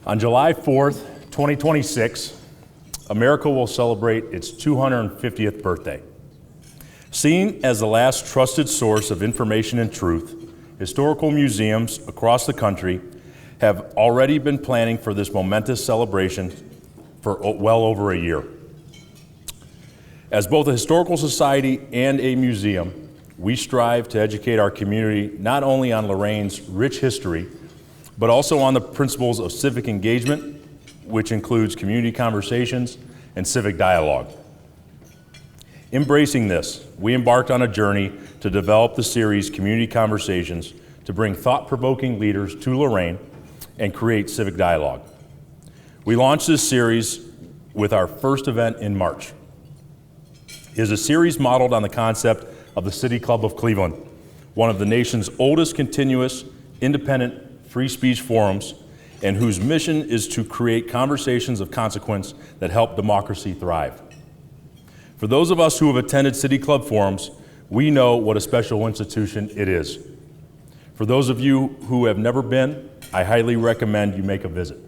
On July 4th, 2026, America will celebrate its 250th birthday. Seen as the last trusted source of information and truth, historical museums across the country have already been planning for this momentous celebration for well over a year. As both a historical society and a museum, we strive to educate our community not only on Lorain's rich history, but also on the principles of civic engagement, which includes community conversations and civic dialogue. Embracing this, we embarked on a journey to develop the series Community Conversations to bring thought-provoking leaders to Lorain and create civic dialogue. We launched this series with our first event in March. It is a series modeled on the concept of the City Club of Cleveland, one of the nation's oldest continuous, independent, free speech forums, and whose mission is to create conversations of consequence that help democracy thrive. For those of us who have attended City Club forums, we know what a special institution it is. For those of you who have never been, I highly recommend you make a visit.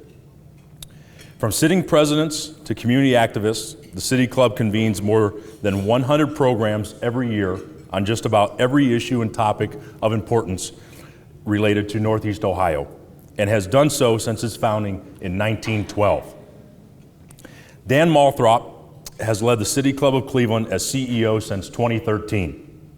From sitting presidents to community activists, the City Club convenes more than 100 programs every year on just about every issue and topic of importance related to Northeast Ohio, and has done so since its founding in 1912. Dan Moulthrop has led the City Club of Cleveland as CEO since 2013.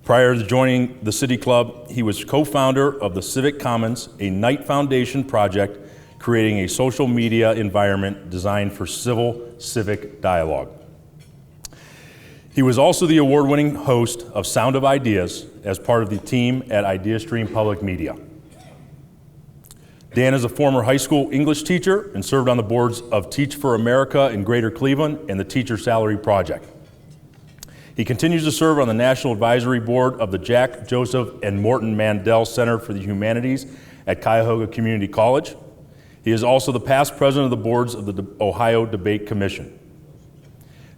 Prior to joining the City Club, he was co-founder of the Civic Commons, a Knight Foundation project creating a social media environment designed for civic dialogue. He was also the award-winning host of Sound of Ideas as part of the team at IdeaStream Public Media. Dan is a former high school English teacher and served on the boards of Teach for America in Greater Cleveland and the Teacher Salary Project. He continues to serve on the National Advisory Board of the Jack, Joseph, and Morton Mandel Center for the Humanities at Cuyahoga Community College. He is also the past president of the boards of the Ohio Debate Commission.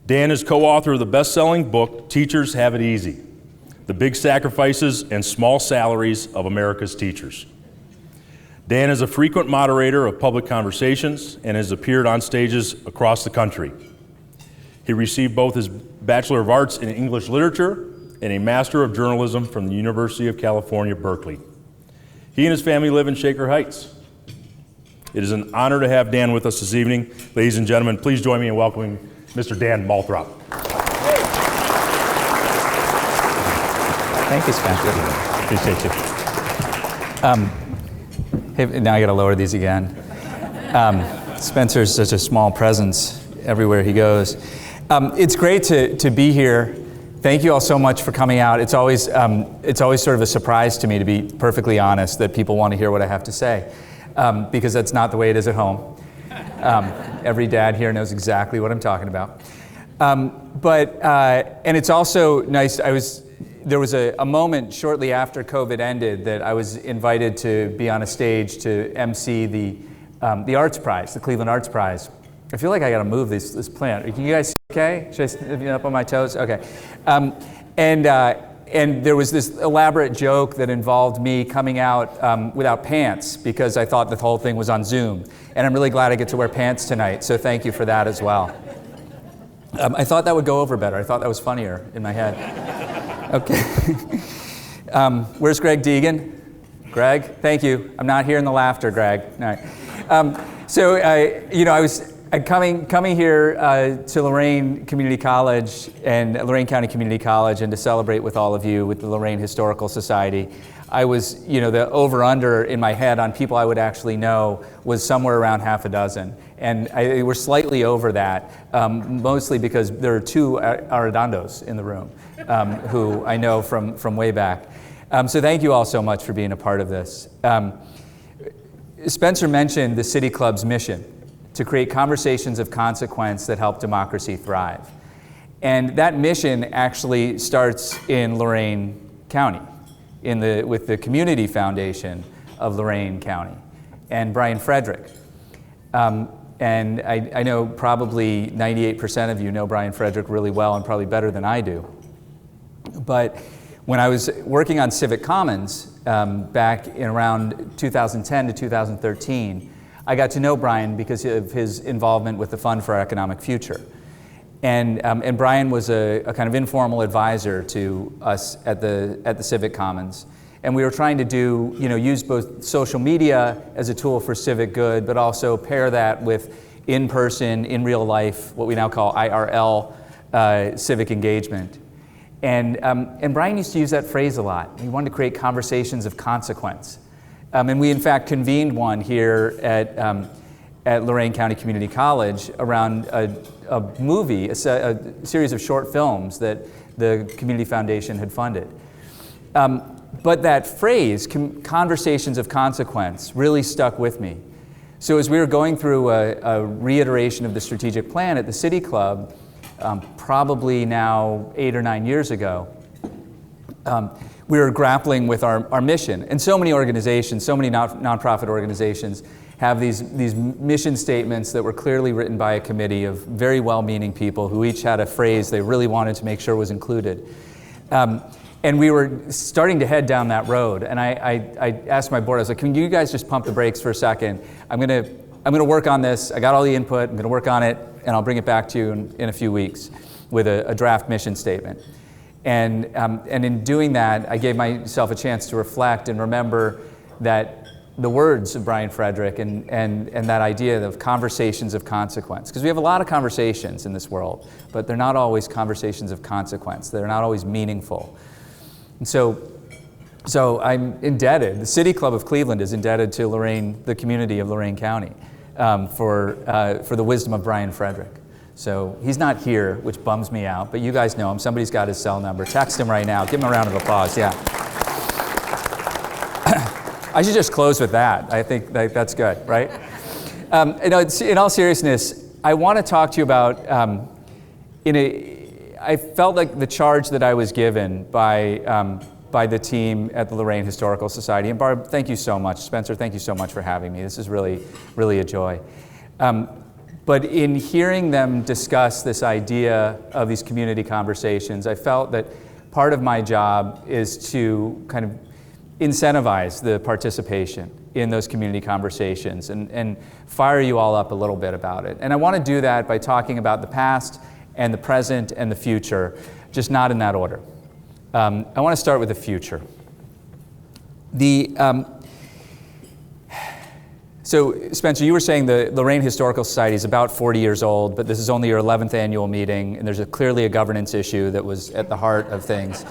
Dan is co-author of the best-selling book, Teachers Have It Easy: The Big Sacrifices and Small Salaries of America's Teachers. Dan is a frequent moderator of public conversations and has appeared on stages across the country. He received both his Bachelor of Arts in English Literature and a Master of Journalism from the University of California, Berkeley. He and his family live in Shaker Heights. It is an honor to have Dan with us this evening. Ladies and gentlemen, please join me in welcoming Mr. Dan Moulthrop. Thank you, Spencer. Appreciate you. Hey, now I gotta lower these again. Spencer's such a small presence everywhere he goes. It's great to be here. Thank you all so much for coming out. It's always sort of a surprise to me, to be perfectly honest, that people want to hear what I have to say, because that's not the way it is at home. Every dad here knows exactly what I'm talking about. And it's also nice, there was a moment shortly after COVID ended that I was invited to be on a stage to MC the Arts Prize, the Cleveland Arts Prize. I feel like I gotta move this plant. Can you guys see okay? Should I stand up on my toes? Okay. And there was this elaborate joke that involved me coming out without pants because I thought the whole thing was on Zoom. And I'm really glad I get to wear pants tonight, so thank you for that as well. I thought that would go over better. I thought that was funnier in my head. Okay. Where's Greg Deegan? Greg, thank you. I'm not hearing the laughter, Greg. All right. I was coming here to Lorain Community College and Lorain County Community College, and to celebrate with all of you with the Lorain Historical Society. I was, the over-under in my head on people I would actually know was somewhere around half a dozen. And we're slightly over that, mostly because there are two Arredondos in the room who I know from way back. So thank you all so much for being a part of this. Spencer mentioned the City Club's mission to create conversations of consequence that help democracy thrive. And that mission actually starts in Lorain County, with the Community Foundation of Lorain County, and Brian Frederick. And I know probably 98% of you know Brian Frederick really well, and probably better than I do. But when I was working on Civic Commons back in around 2010 to 2013, I got to know Brian because of his involvement with the Fund for Our Economic Future. And Brian was a kind of informal advisor to us at the Civic Commons. And we were trying to do, use both social media as a tool for civic good, but also pair that with in-person, in real life, what we now call IRL civic engagement. And Brian used to use that phrase a lot. He wanted to create conversations of consequence. And we, in fact, convened one here at Lorain County Community College around a movie, a series of short films that the Community Foundation had funded. But that phrase, conversations of consequence, really stuck with me. So as we were going through a reiteration of the strategic plan at the City Club, probably now 8 or 9 years ago, we were grappling with our mission. And so many organizations, so many nonprofit organizations have these mission statements that were clearly written by a committee of very well-meaning people who each had a phrase they really wanted to make sure was included. And we were starting to head down that road, and I asked my board, I was like, can you guys just pump the brakes for a second? I'm gonna work on this. I got all the input, I'm gonna work on it, and I'll bring it back to you in a few weeks with a draft mission statement. And in doing that, I gave myself a chance to reflect and remember that the words of Brian Frederick and that idea of conversations of consequence. Because we have a lot of conversations in this world, but they're not always conversations of consequence. They're not always meaningful. And so I'm indebted, the City Club of Cleveland is indebted to Lorain, the community of Lorain County, for the wisdom of Brian Frederick. So he's not here, which bums me out, but you guys know him. Somebody's got his cell number. Text him right now. Give him a round of applause, yeah. I should just close with that. I think that's good, right? In all seriousness, I want to talk to you about, I felt like the charge that I was given by the team at the Lorain Historical Society, and Barb, thank you so much. Spencer, thank you so much for having me. This is really, really a joy. But in hearing them discuss this idea of these community conversations, I felt that part of my job is to kind of incentivize the participation in those community conversations and fire you all up a little bit about it. And I want to do that by talking about the past and the present and the future, just not in that order. I want to start with the future. So Spencer, you were saying the Lorain Historical Society is about 40 years old, but this is only your 11th annual meeting, and there's clearly a governance issue that was at the heart of things.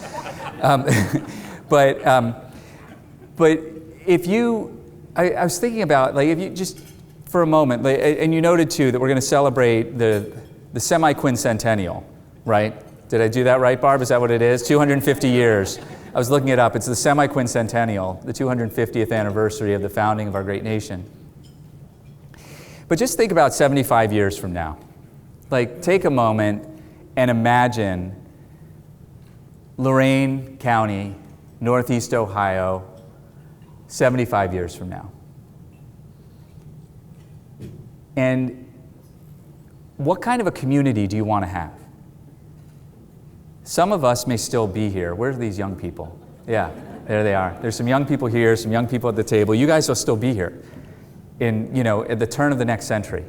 But if you, I was thinking about, like, if you just, for a moment, like, and you noted too that we're going to celebrate the semi-quincentennial, right? Did I do that right, Barb? Is that what it is? 250 years. I was looking it up. It's the semi-quincentennial, the 250th anniversary of the founding of our great nation. But just think about 75 years from now. Like, take a moment and imagine Lorain County, Northeast Ohio, 75 years from now. And what kind of a community do you want to have? Some of us may still be here. Where are these young people? Yeah, there they are. There's some young people here, some young people at the table. You guys will still be here at the turn of the next century.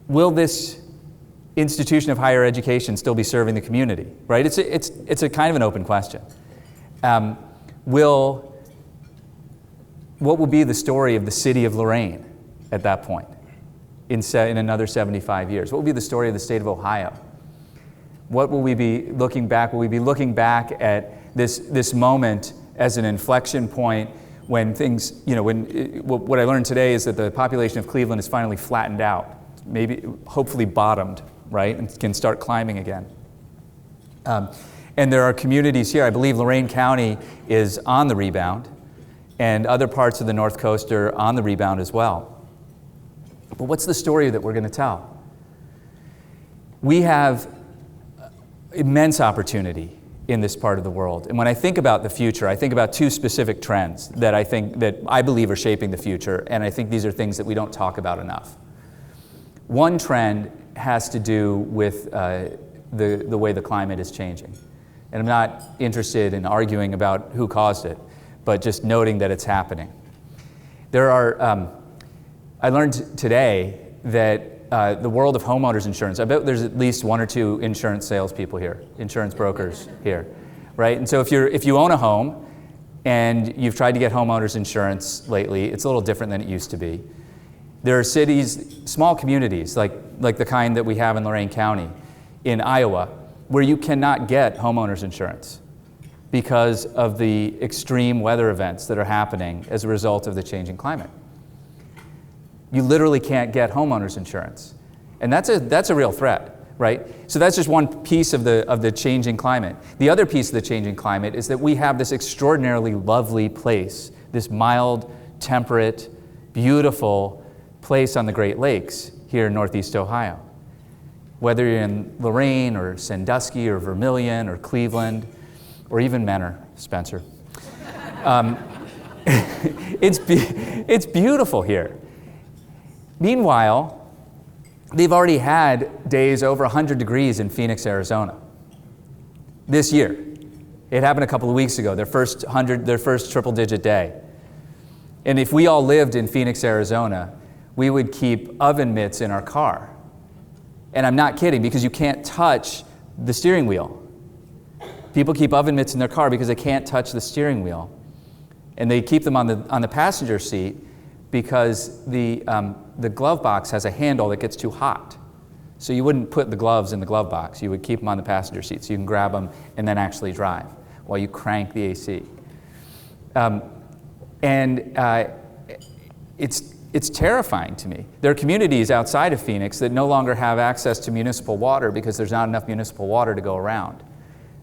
Will this institution of higher education still be serving the community, right? It's a kind of an open question. What will be the story of the city of Lorain at that point in another 75 years? What will be the story of the state of Ohio? What will we be looking back? Will we be looking back at this moment as an inflection point when things, what I learned today is that the population of Cleveland is finally flattened out, maybe hopefully bottomed, right, and can start climbing again. And there are communities here. I believe Lorain County is on the rebound, and other parts of the North Coast are on the rebound as well. But what's the story that we're going to tell? We have immense opportunity in this part of the world. And when I think about the future, I think about two specific trends that I believe are shaping the future, and I think these are things that we don't talk about enough. One trend has to do with the way the climate is changing. And I'm not interested in arguing about who caused it, but just noting that it's happening. I learned today that the world of homeowners insurance, I bet there's at least 1 or 2 insurance salespeople here, insurance brokers here, right? And so if you own a home and you've tried to get homeowners insurance lately, it's a little different than it used to be. There are cities, small communities, like the kind that we have in Lorain County in Iowa, where you cannot get homeowners insurance because of the extreme weather events that are happening as a result of the changing climate. You literally can't get homeowners insurance. And that's a real threat, right? So that's just one piece of the changing climate. The other piece of the changing climate is that we have this extraordinarily lovely place, this mild, temperate, beautiful place on the Great Lakes here in Northeast Ohio. Whether you're in Lorain or Sandusky or Vermilion or Cleveland or even Menor, Spencer. It's beautiful here. Meanwhile, they've already had days over 100 degrees in Phoenix, Arizona this year. It happened a couple of weeks ago, their first triple-digit day. And if we all lived in Phoenix, Arizona, we would keep oven mitts in our car. And I'm not kidding, because you can't touch the steering wheel. People keep oven mitts in their car because they can't touch the steering wheel. And they keep them on the passenger seat because the glove box has a handle that gets too hot. So you wouldn't put the gloves in the glove box. You would keep them on the passenger seat so you can grab them and then actually drive while you crank the AC. It's terrifying to me. There are communities outside of Phoenix that no longer have access to municipal water because there's not enough municipal water to go around.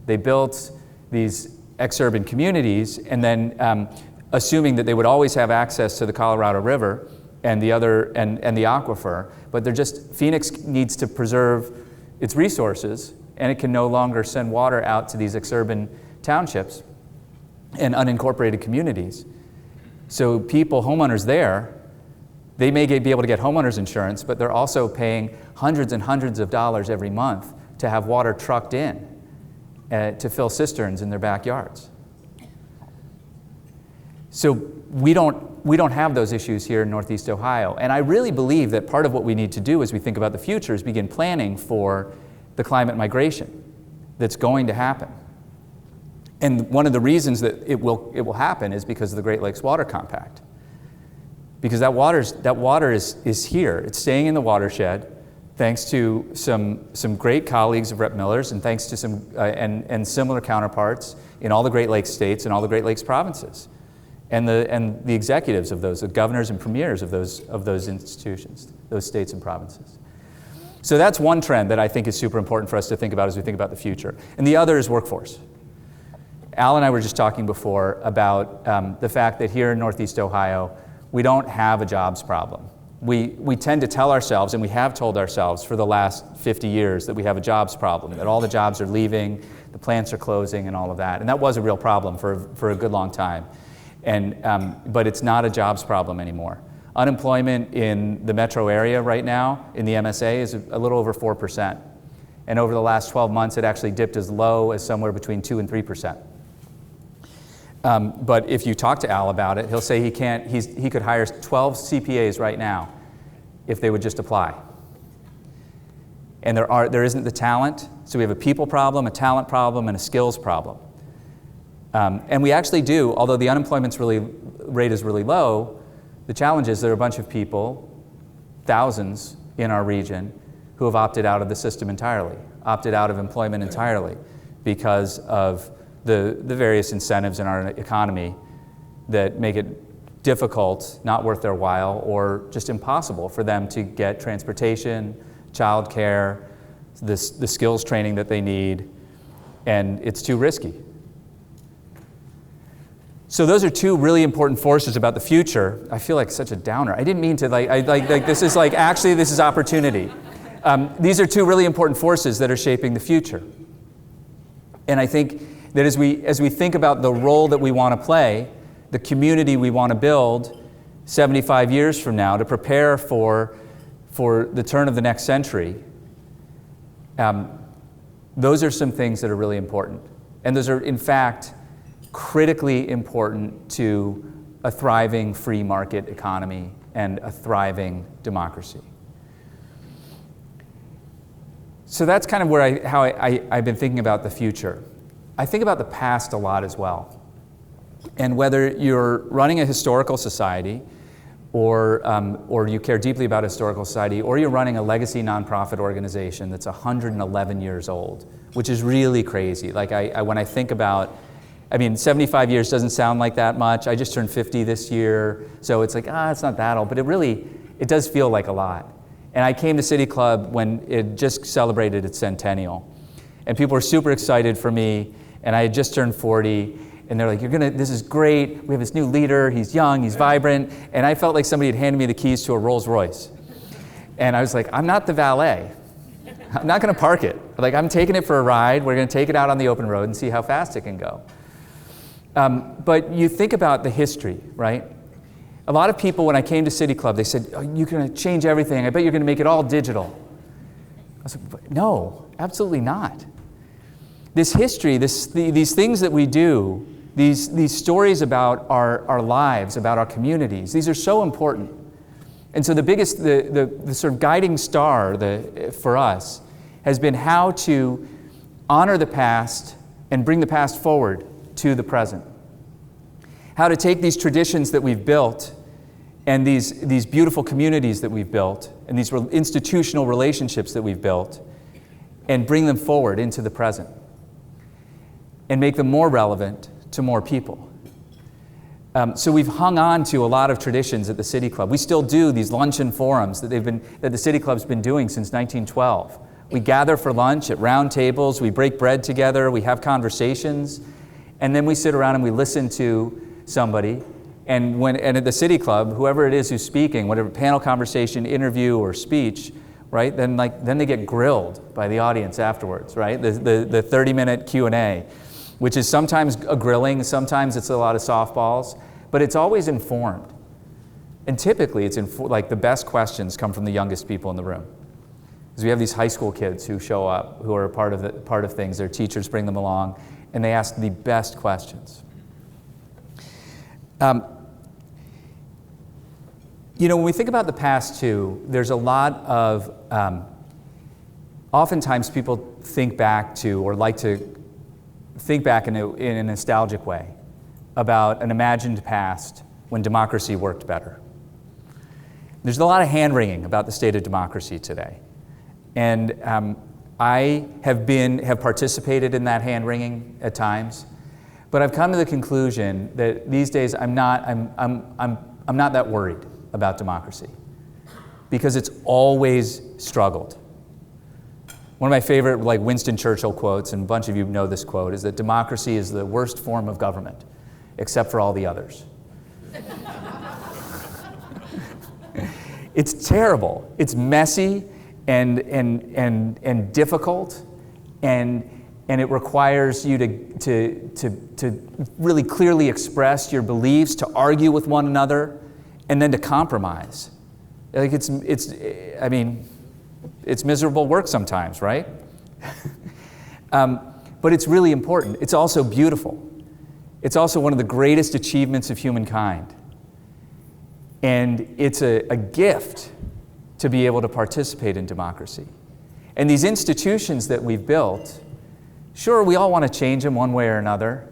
They built these exurban communities and then assuming that they would always have access to the Colorado River and the aquifer, but Phoenix needs to preserve its resources, and it can no longer send water out to these exurban townships and unincorporated communities. So homeowners there, they may be able to get homeowners insurance, but they're also paying hundreds and hundreds of dollars every month to have water trucked in to fill cisterns in their backyards. So we don't have those issues here in Northeast Ohio. And I really believe that part of what we need to do as we think about the future is begin planning for the climate migration that's going to happen. And one of the reasons that it will happen is because of the Great Lakes Water Compact. Because that water is here. It's staying in the watershed thanks to some great colleagues of Rep. Miller's and thanks to some and similar counterparts in all the Great Lakes states and all the Great Lakes provinces. And the executives of those, the governors and premiers of those institutions, those states and provinces. So that's one trend that I think is super important for us to think about as we think about the future. And the other is workforce. Al and I were just talking before about the fact that here in Northeast Ohio, we don't have a jobs problem. We tend to tell ourselves, and we have told ourselves for the last 50 years, that we have a jobs problem, that all the jobs are leaving, the plants are closing, and all of that. And that was a real problem for a good long time. But it's not a jobs problem anymore. Unemployment in the metro area right now in the MSA is a little over 4%. And over the last 12 months, it actually dipped as low as somewhere between 2 and 3%. But if you talk to Al about it, he'll say he could hire 12 CPAs right now if they would just apply. And there isn't the talent, so we have a people problem, a talent problem, and a skills problem. And we actually do, although the unemployment rate is really low, the challenge is there are a bunch of people, thousands in our region, who have opted out of the system entirely, opted out of employment entirely because of the various incentives in our economy that make it difficult, not worth their while, or just impossible for them to get transportation, childcare, the skills training that they need, and it's too risky. So those are two really important forces about the future. I feel like such a downer. I didn't mean to, this is actually this is opportunity. These are two really important forces that are shaping the future. And I think that as we think about the role that we want to play, the community we want to build 75 years from now to prepare for the turn of the next century, those are some things that are really important. And those are, in fact, critically important to a thriving free market economy and a thriving democracy. So that's kind of where how I've been thinking about the future. I think about the past a lot as well. And whether you're running a historical society, or you care deeply about a historical society, or you're running a legacy nonprofit organization that's 111 years old, which is really crazy. Like when I think about, 75 years doesn't sound like that much. I just turned 50 this year, so it's like, it's not that old, but it does feel like a lot. And I came to City Club when it just celebrated its centennial. And people were super excited for me, and I had just turned 40, and they're like, this is great, we have this new leader, he's young, he's vibrant, and I felt like somebody had handed me the keys to a Rolls Royce. And I was like, I'm not the valet. I'm not gonna park it. Like, I'm taking it for a ride, we're gonna take it out on the open road and see how fast it can go. But you think about the history, right? A lot of people, when I came to City Club, they said, you're gonna change everything, I bet you're gonna make it all digital. I was like, no, absolutely not. This history, these things that we do, these stories about our lives, about our communities, these are so important. And so the sort of guiding star for us has been how to honor the past and bring the past forward to the present. How to take these traditions that we've built and these beautiful communities that we've built and these institutional relationships that we've built and bring them forward into the present and make them more relevant to more people. So we've hung on to a lot of traditions at the City Club. We still do these luncheon forums that the City Club's been doing since 1912. We gather for lunch at round tables, we break bread together, we have conversations, and then we sit around and we listen to somebody. And at the City Club, whoever it is who's speaking, whatever panel conversation, interview, or speech, right? Then they get grilled by the audience afterwards, right? The 30-minute Q&A, which is sometimes a grilling, sometimes it's a lot of softballs, but it's always informed. And typically, like the best questions come from the youngest people in the room. Because we have these high school kids who show up, who are part of things. Their teachers bring them along, and they ask the best questions. When we think about the past too, there's a lot of, oftentimes people think back to, or like to think back in a nostalgic way about an imagined past when democracy worked better. There's a lot of hand-wringing about the state of democracy today. And I have participated in that hand-wringing at times, but I've come to the conclusion that these days I'm not that worried about democracy because it's always struggled. One of my favorite Winston Churchill quotes, and a bunch of you know this quote, is that democracy is the worst form of government, except for all the others. It's terrible. It's messy and difficult, and it requires you to really clearly express your beliefs, to argue with one another, and then to compromise. Like it's miserable work sometimes, right? But it's really important. It's also beautiful. It's also one of the greatest achievements of humankind. And it's a gift to be able to participate in democracy. And these institutions that we've built, sure, we all want to change them one way or another.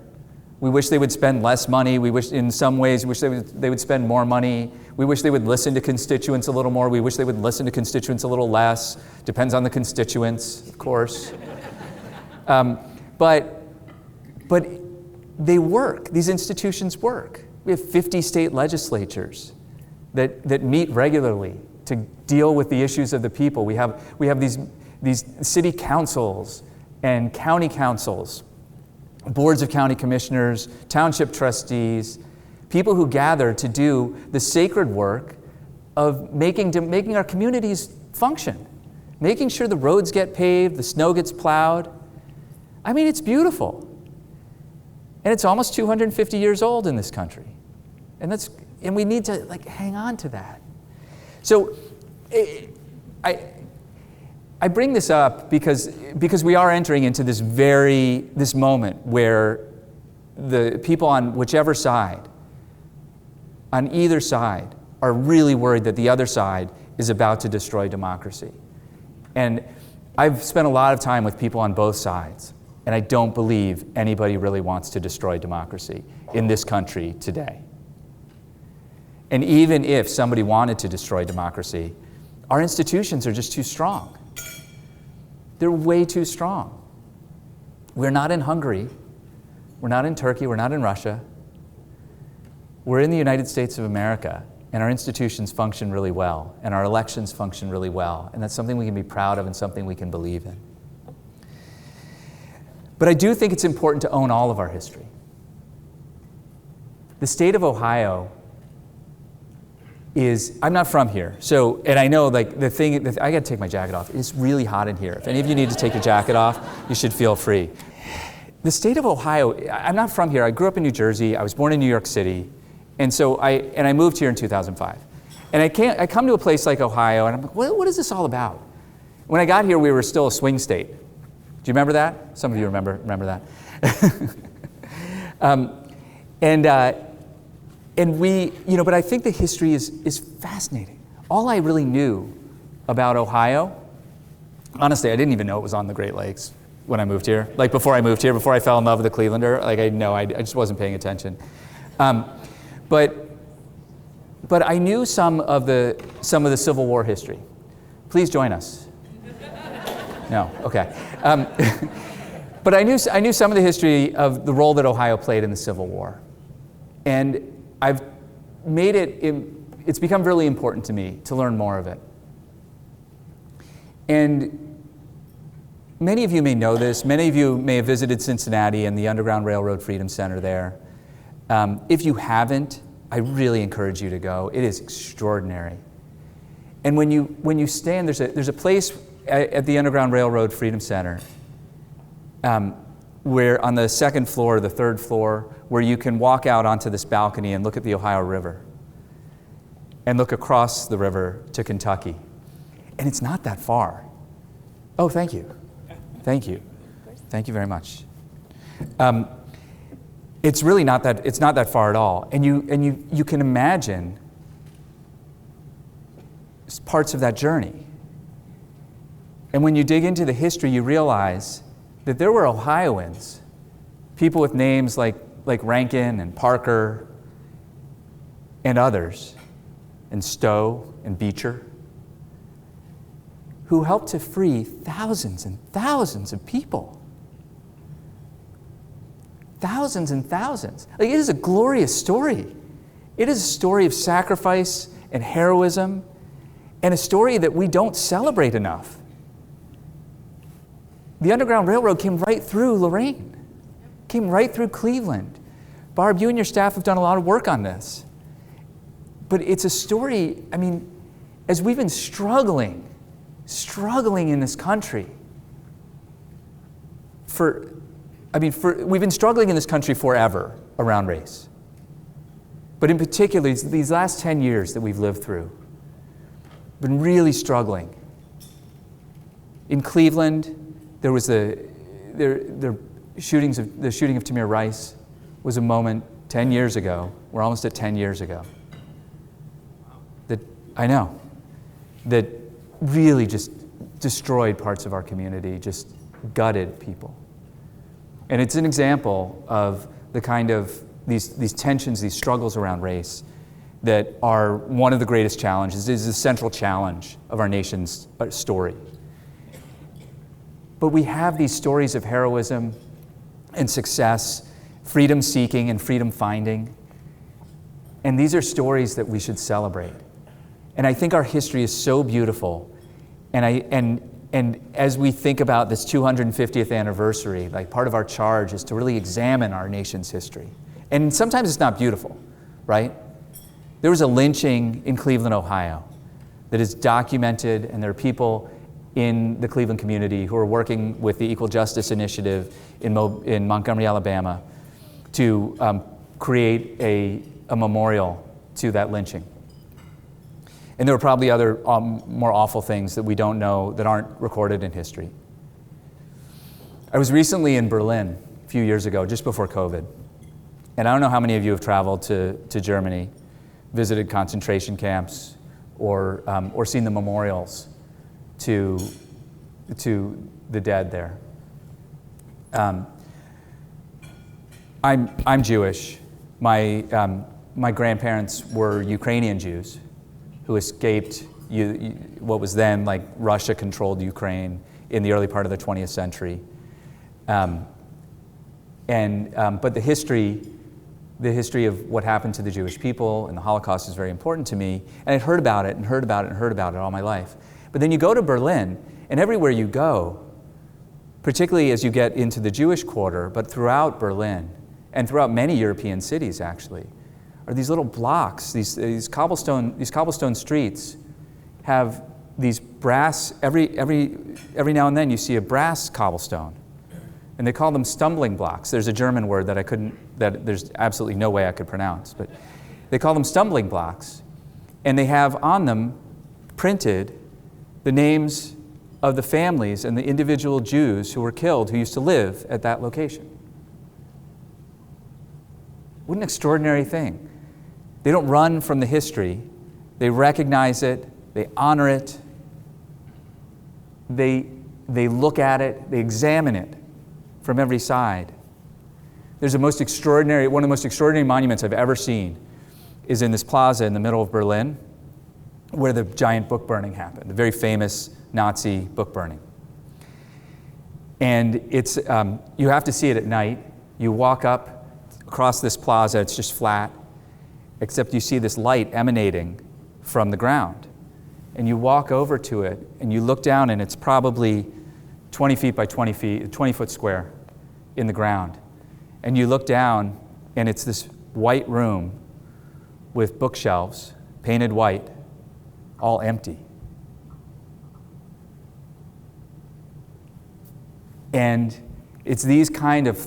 We wish they would spend less money. We wish, in some ways, they would spend more money. We wish they would listen to constituents a little more. We wish they would listen to constituents a little less. Depends on the constituents, of course. But they work. These institutions work. We have 50 state legislatures that meet regularly to deal with the issues of the people. We have these city councils and county councils, boards of county commissioners, township trustees, people who gather to do the sacred work of making our communities function, making sure the roads get paved, the snow gets plowed. It's beautiful. And it's almost 250 years old in this country. And we need to hang on to that. So I bring this up because we are entering into this moment where the people on whichever side on either side are really worried that the other side is about to destroy democracy. And I've spent a lot of time with people on both sides, and I don't believe anybody really wants to destroy democracy in this country today. And even if somebody wanted to destroy democracy, our institutions are just too strong. They're way too strong. We're not in Hungary, we're not in Turkey, we're not in Russia. We're in the United States of America, and our institutions function really well, and our elections function really well, and that's something we can be proud of and something we can believe in. But I do think it's important to own all of our history. The state of Ohio is, I'm not from here, so, and I know like I gotta take my jacket off. It's really hot in here. If any of you need to take your jacket off, you should feel free. The state of Ohio, I'm not from here. I grew up in New Jersey. I was born in New York City. And so I moved here in 2005. And I come to a place like Ohio, and I'm like, what is this all about? When I got here, we were still a swing state. Do you remember that? Some of you remember that. And we, but I think the history is fascinating. All I really knew about Ohio, honestly, I didn't even know it was on the Great Lakes when I moved here. Like before I moved here, before I fell in love with the Clevelander, I just wasn't paying attention. But I knew some of the Civil War history. Please join us. No, okay. But I knew some of the history of the role that Ohio played in the Civil War. And I've made it's become really important to me to learn more of it. And many of you may know this. Many of you may have visited Cincinnati and the Underground Railroad Freedom Center there. If you haven't, I really encourage you to go. It is extraordinary. And when you stand, there's a place at the Underground Railroad Freedom Center where on the second floor, the third floor, where you can walk out onto this balcony and look at the Ohio River and look across the river to Kentucky. And it's not that far. Oh, thank you. Thank you. Thank you very much. It's really not that far at all. And you can imagine parts of that journey. And when you dig into the history, you realize that there were Ohioans, people with names like Rankin and Parker and others, and Stowe and Beecher, who helped to free thousands and thousands of people. Thousands and thousands. It is a glorious story. It is a story of sacrifice and heroism, and a story that we don't celebrate enough. The Underground Railroad came right through Lorain, came right through Cleveland. Barb, you and your staff have done a lot of work on this. But it's a story, as we've been struggling in this country we've been struggling in this country forever around race. But in particular, these last 10 years that we've lived through, been really struggling. In Cleveland, there was the shooting of Tamir Rice was a moment 10 years ago. We're almost at 10 years ago. That really just destroyed parts of our community, just gutted people. And it's an example of the kind of these tensions, these struggles around race that are one of the greatest challenges, is the central challenge of our nation's story. But we have these stories of heroism and success, freedom seeking and freedom finding. And these are stories that we should celebrate. And I think our history is so beautiful. And as we think about this 250th anniversary, part of our charge is to really examine our nation's history. And sometimes it's not beautiful, right? There was a lynching in Cleveland, Ohio, that is documented, and there are people in the Cleveland community who are working with the Equal Justice Initiative in Montgomery, Alabama, to create a memorial to that lynching. And there were probably other more awful things that we don't know, that aren't recorded in history. I was recently in Berlin a few years ago, just before COVID. And I don't know how many of you have traveled to Germany, visited concentration camps, or seen the memorials to the dead there. I'm Jewish. My grandparents were Ukrainian Jews who escaped what was then like Russia-controlled Ukraine in the early part of the 20th century. But the history of what happened to the Jewish people and the Holocaust is very important to me. And I'd heard about it and heard about it and heard about it all my life. But then you go to Berlin, and everywhere you go, particularly as you get into the Jewish quarter, but throughout Berlin, and throughout many European cities actually, are these little blocks, these cobblestone streets have these brass, every now and then you see a brass cobblestone. And they call them stumbling blocks. There's a German word that there's absolutely no way I could pronounce, but they call them stumbling blocks. And they have on them printed the names of the families and the individual Jews who were killed who used to live at that location. What an extraordinary thing. They don't run from the history. They recognize it. They honor it. They look at it. They examine it from every side. There's one of the most extraordinary monuments I've ever seen is in this plaza in the middle of Berlin where the giant book burning happened, the very famous Nazi book burning. And it's you have to see it at night. You walk up across this plaza, it's just flat, except you see this light emanating from the ground. And you walk over to it and you look down and it's probably 20 feet by 20 feet, 20-foot square in the ground. And you look down and it's this white room with bookshelves, painted white, all empty. And it's these kind of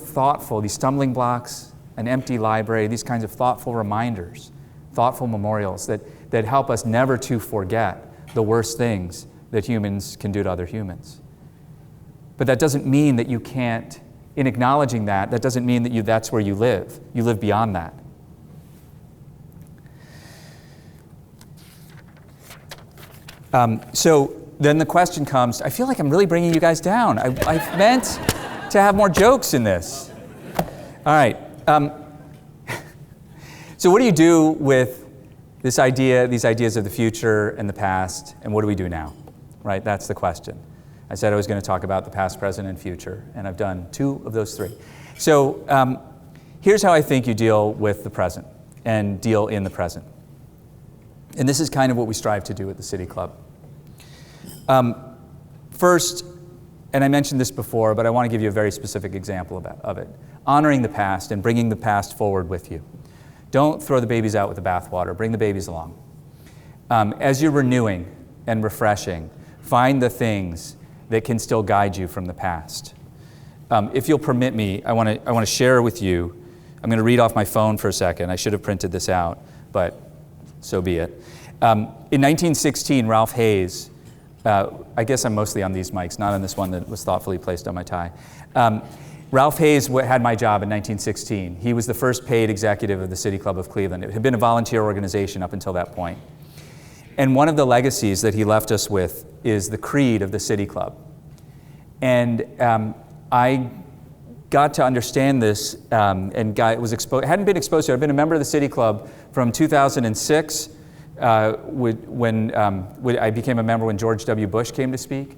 these stumbling blocks, an empty library, these kinds of thoughtful reminders, thoughtful memorials that help us never to forget the worst things that humans can do to other humans. But that doesn't mean that you can't, in acknowledging that doesn't mean that that's where you live. You live beyond that. So then the question comes, I feel like I'm really bringing you guys down. I meant to have more jokes in this. All right. So what do you do with these ideas of the future and the past, and what do we do now? Right? That's the question. I said I was going to talk about the past, present, and future, and I've done 2 of those 3. So here's how I think you deal with the present and deal in the present. And this is kind of what we strive to do at the City Club. First, and I mentioned this before, but I want to give you a very specific example of it. Honoring the past and bringing the past forward with you. Don't throw the babies out with the bathwater. Bring the babies along. As you're renewing and refreshing, find the things that can still guide you from the past. If you'll permit me, I want to share with you. I'm going to read off my phone for a second. I should have printed this out, but so be it. In 1916, Ralph Hayes, I guess I'm mostly on these mics, not on this one that was thoughtfully placed on my tie. Ralph Hayes had my job in 1916. He was the first paid executive of the City Club of Cleveland. It had been a volunteer organization up until that point. And one of the legacies that he left us with is the creed of the City Club. And I got to understand this and hadn't been exposed to it. I've been a member of the City Club from 2006 when I became a member when George W. Bush came to speak.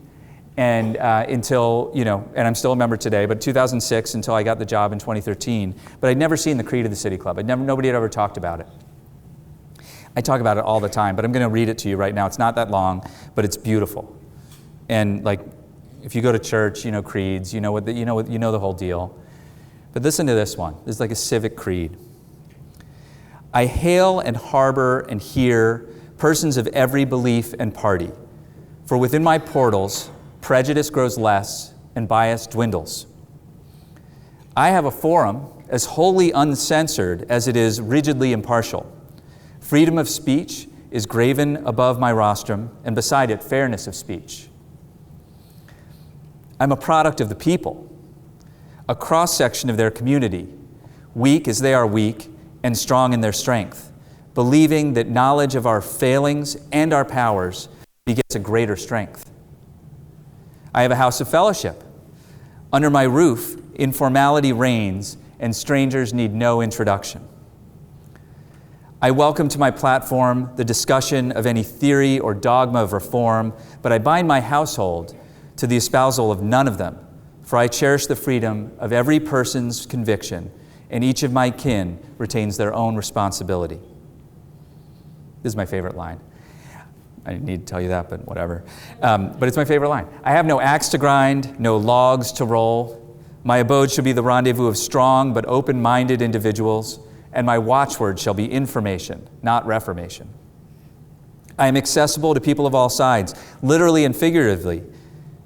And until, and I'm still a member today, but 2006 until I got the job in 2013. But I'd never seen the creed of the City Club. Nobody had ever talked about it. I talk about it all the time, but I'm going to read it to you right now. It's not that long, but it's beautiful. And if you go to church, creeds, you know the whole deal. But listen to this one. This is like a civic creed. I hail and harbor and hear persons of every belief and party, for within my portals prejudice grows less and bias dwindles. I have a forum as wholly uncensored as it is rigidly impartial. Freedom of speech is graven above my rostrum, and beside it, fairness of speech. I'm a product of the people, a cross-section of their community, weak as they are weak and strong in their strength, believing that knowledge of our failings and our powers begets a greater strength. I have a house of fellowship. Under my roof, informality reigns, and strangers need no introduction. I welcome to my platform the discussion of any theory or dogma of reform, but I bind my household to the espousal of none of them, for I cherish the freedom of every person's conviction, and each of my kin retains their own responsibility. This is my favorite line. I didn't need to tell you that, but whatever. But it's my favorite line. I have no axe to grind, no logs to roll. My abode shall be the rendezvous of strong but open-minded individuals, and my watchword shall be information, not reformation. I am accessible to people of all sides, literally and figuratively,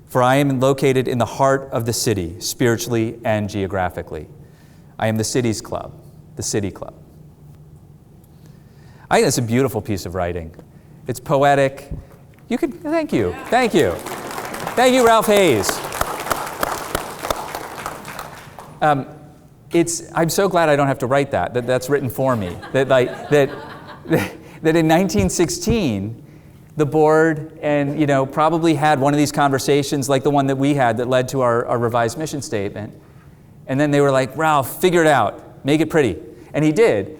for I am located in the heart of the city, spiritually and geographically. I am the city's club, the city club. I think that's a beautiful piece of writing. It's poetic. Thank you. Thank you. Thank you, Ralph Hayes. I'm so glad I don't have to write that's written for me. That in 1916, the board probably had one of these conversations like the one that we had that led to our revised mission statement. And then they were like, Ralph, figure it out, make it pretty. And he did.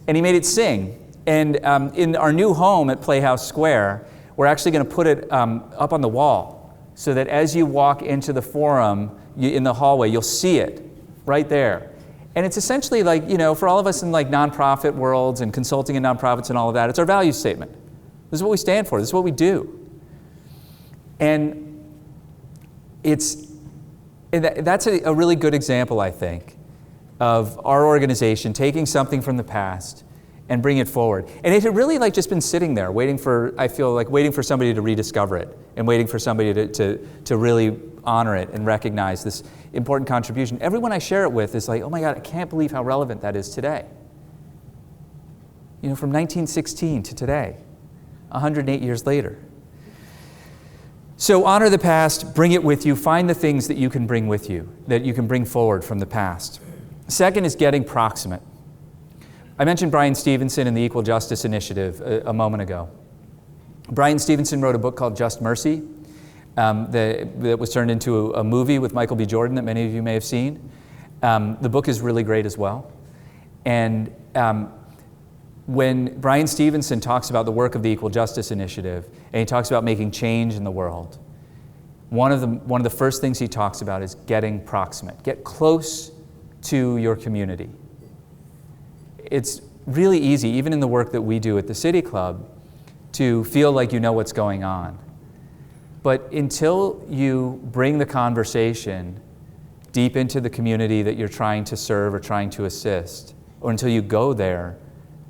And he made it sing. And in our new home at Playhouse Square, we're actually going to put it up on the wall so that as you walk into the forum in the hallway, you'll see it right there. And it's essentially like, for all of us in like nonprofit worlds and consulting in nonprofits and all of that, it's our value statement. This is what we stand for. This is what we do. And that's a really good example, I think, of our organization taking something from the past and bring it forward. And it had really just been sitting there waiting for somebody to rediscover it and waiting for somebody to really honor it and recognize this important contribution. Everyone I share it with is like, oh my God, I can't believe how relevant that is today. From 1916 to today, 108 years later. So honor the past, bring it with you, find the things that you can bring with you, that you can bring forward from the past. Second is getting proximate. I mentioned Brian Stevenson and the Equal Justice Initiative a moment ago. Brian Stevenson wrote a book called Just Mercy that was turned into a movie with Michael B. Jordan that many of you may have seen. The book is really great as well. And when Brian Stevenson talks about the work of the Equal Justice Initiative, and he talks about making change in the world, one of the first things he talks about is getting proximate. Get close to your community. It's really easy, even in the work that we do at the City Club, to feel like you know what's going on. But until you bring the conversation deep into the community that you're trying to serve or trying to assist, or until you go there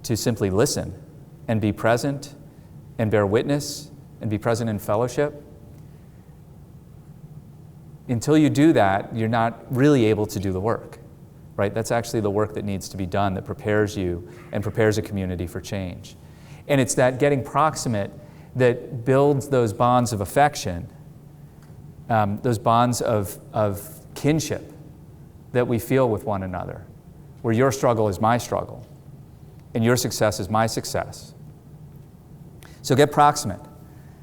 to simply listen and be present and bear witness and be present in fellowship, until you do that, you're not really able to do the work. Right? That's actually the work that needs to be done that prepares you and prepares a community for change. And it's that getting proximate that builds those bonds of affection, those bonds of kinship that we feel with one another, where your struggle is my struggle and your success is my success. So get proximate.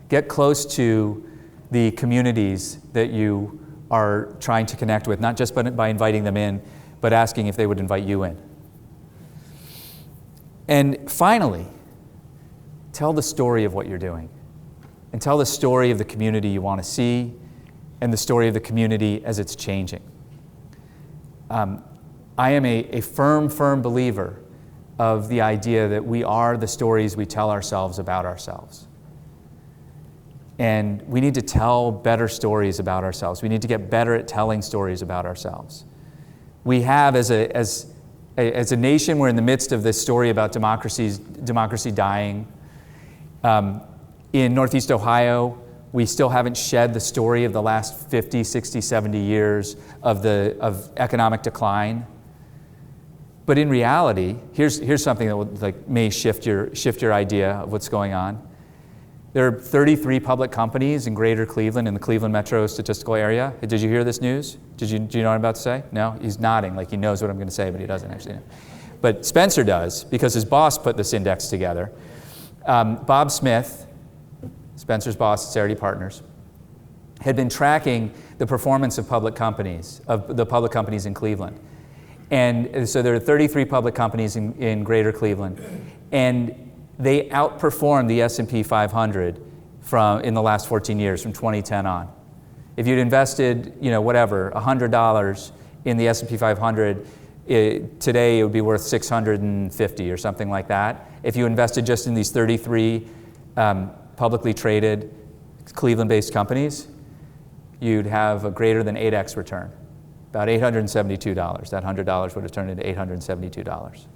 Get close to the communities that you are trying to connect with, not just by inviting them in, but asking if they would invite you in. And finally, tell the story of what you're doing. And tell the story of the community you want to see and the story of the community as it's changing. I am a firm believer of the idea that we are the stories we tell ourselves about ourselves. And we need to tell better stories about ourselves. We need to get better at telling stories about ourselves. We have, as a nation, we're in the midst of this story about democracy dying. In Northeast Ohio, we still haven't shed the story of the last 50, 60, 70 years of economic decline. But in reality, here's something that will may shift your idea of what's going on. There are 33 public companies in Greater Cleveland, in the Cleveland metro statistical area. Did you hear this news? Do you know what I'm about to say? No? He's nodding like he knows what I'm going to say, but he doesn't actually but Spencer does because his boss put this index together. Bob Smith, Spencer's boss at Cerity Partners, had been tracking the performance of public companies, in Cleveland. And so there are 33 public companies in greater Cleveland, and they outperformed the S&P 500 in the last 14 years, from 2010 on. If you'd invested, $100 in the S&P 500, today it would be worth $650 or something like that. If you invested just in these 33 publicly traded Cleveland-based companies, you'd have a greater than 8x return, about $872. That $100 would have turned into $872.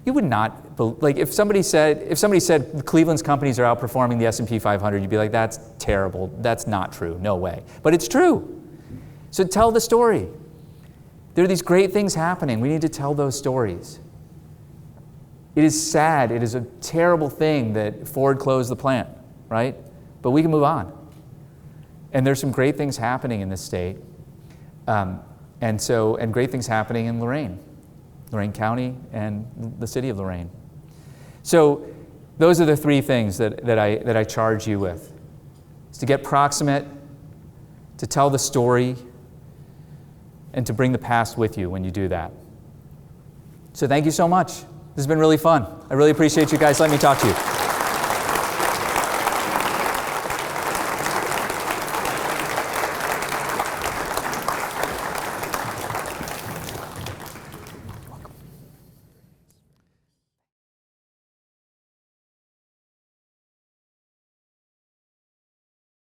You would not, if somebody said Cleveland's companies are outperforming the S&P 500, you'd be like, that's terrible, that's not true, no way. But it's true. So tell the story. There are these great things happening. We need to tell those stories. It is sad, it is a terrible thing that Ford closed the plant, right? But we can move on. And there's some great things happening in this state. And great things happening in Lorain County and the city of Lorain. So those are the three things that I charge you with. Is to get proximate, to tell the story, and to bring the past with you when you do that. So thank you so much. This has been really fun. I really appreciate you guys letting me talk to you.